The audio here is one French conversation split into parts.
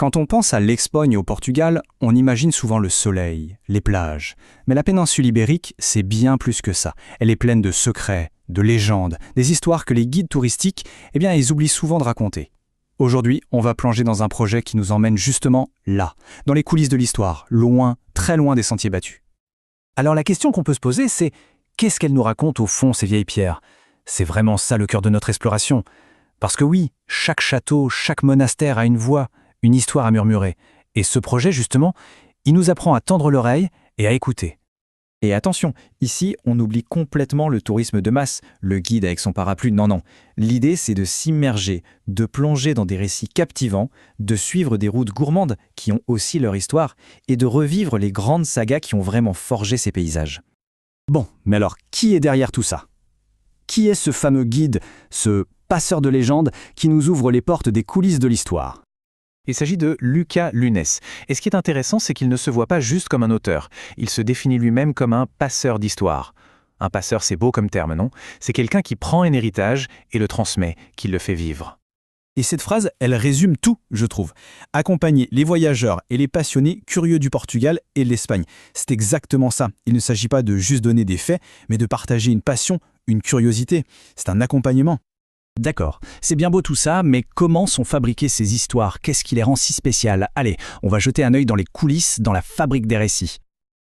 Quand on pense à l'Espagne au Portugal, on imagine souvent le soleil, les plages. Mais la péninsule ibérique, c'est bien plus que ça. Elle est pleine de secrets, de légendes, des histoires que les guides touristiques, ils oublient souvent de raconter. Aujourd'hui, on va plonger dans un projet qui nous emmène justement là, dans les coulisses de l'histoire, loin, très loin des sentiers battus. Alors la question qu'on peut se poser, c'est qu'est-ce qu'elles nous racontent au fond, ces vieilles pierres? C'est vraiment ça le cœur de notre exploration. Parce que oui, chaque château, chaque monastère a une voix, une histoire à murmurer. Et ce projet, justement, il nous apprend à tendre l'oreille et à écouter. Et attention, ici, on oublie complètement le tourisme de masse, le guide avec son parapluie, non. L'idée, c'est de s'immerger, de plonger dans des récits captivants, de suivre des routes gourmandes qui ont aussi leur histoire, et de revivre les grandes sagas qui ont vraiment forgé ces paysages. Bon, mais alors, qui est derrière tout ça? Qui est ce fameux guide, ce passeur de légendes qui nous ouvre les portes des coulisses de l'histoire? Il s'agit de Lucas Lunes. Et ce qui est intéressant, c'est qu'il ne se voit pas juste comme un auteur. Il se définit lui-même comme un passeur d'histoire. Un passeur, c'est beau comme terme, non? C'est quelqu'un qui prend un héritage et le transmet, qui le fait vivre. Et cette phrase, elle résume tout, je trouve. Accompagner les voyageurs et les passionnés curieux du Portugal et de l'Espagne. C'est exactement ça. Il ne s'agit pas de juste donner des faits, mais de partager une passion, une curiosité. C'est un accompagnement. D'accord, c'est bien beau tout ça, mais comment sont fabriquées ces histoires? Qu'est-ce qui les rend si spéciales? Allez, on va jeter un œil dans les coulisses, dans la fabrique des récits.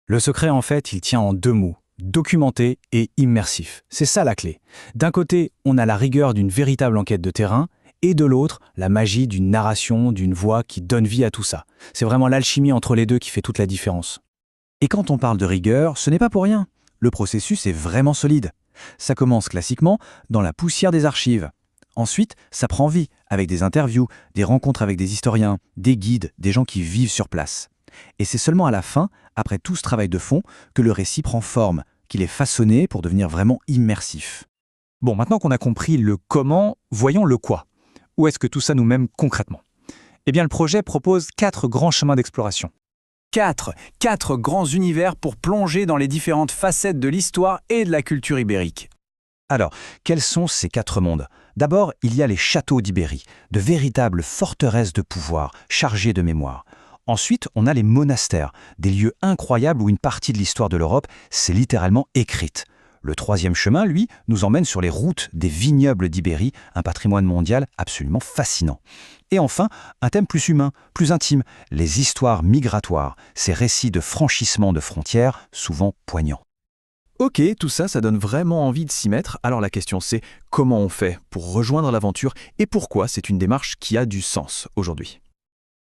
Le secret, en fait, il tient en deux mots: documenté et immersif. C'est ça la clé. D'un côté, on a la rigueur d'une véritable enquête de terrain, et de l'autre, la magie d'une narration, d'une voix qui donne vie à tout ça. C'est vraiment l'alchimie entre les deux qui fait toute la différence. Et quand on parle de rigueur, ce n'est pas pour rien. Le processus est vraiment solide. Ça commence classiquement dans la poussière des archives. Ensuite, ça prend vie avec des interviews, des rencontres avec des historiens, des guides, des gens qui vivent sur place. Et c'est seulement à la fin, après tout ce travail de fond, que le récit prend forme, qu'il est façonné pour devenir vraiment immersif. Bon, maintenant qu'on a compris le comment, voyons le quoi. Où est-ce que tout ça nous mène concrètement? Le projet propose 4 grands chemins d'exploration. 4 grands univers pour plonger dans les différentes facettes de l'histoire et de la culture ibérique. Alors, quels sont ces 4 mondes? D'abord, il y a les châteaux d'Ibérie, de véritables forteresses de pouvoir, chargées de mémoire. Ensuite, on a les monastères, des lieux incroyables où une partie de l'histoire de l'Europe s'est littéralement écrite. Le 3e chemin, lui, nous emmène sur les routes des vignobles d'Ibérie, un patrimoine mondial absolument fascinant. Et enfin, un thème plus humain, plus intime, les histoires migratoires, ces récits de franchissement de frontières, souvent poignants. Ok, tout ça, ça donne vraiment envie de s'y mettre. Alors la question c'est, comment on fait pour rejoindre l'aventure et pourquoi c'est une démarche qui a du sens aujourd'hui?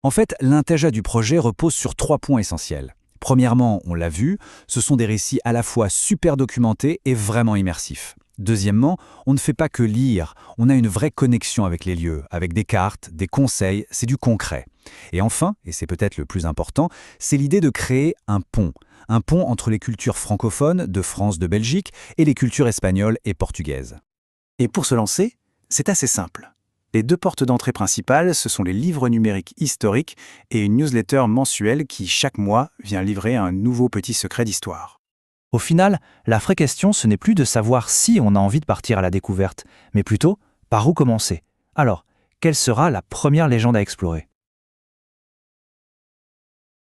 En fait, l'intéja du projet repose sur 3 points essentiels. Premièrement, on l'a vu, ce sont des récits à la fois super documentés et vraiment immersifs. Deuxièmement, on ne fait pas que lire, on a une vraie connexion avec les lieux, avec des cartes, des conseils, c'est du concret. Et enfin, et c'est peut-être le plus important, c'est l'idée de créer un pont entre les cultures francophones de France, de Belgique, et les cultures espagnoles et portugaises. Et pour se lancer, c'est assez simple. Les 2 portes d'entrée principales, ce sont les livres numériques historiques et une newsletter mensuelle qui, chaque mois, vient livrer un nouveau petit secret d'histoire. Au final, la vraie question, ce n'est plus de savoir si on a envie de partir à la découverte, mais plutôt par où commencer. Alors, quelle sera la première légende à explorer?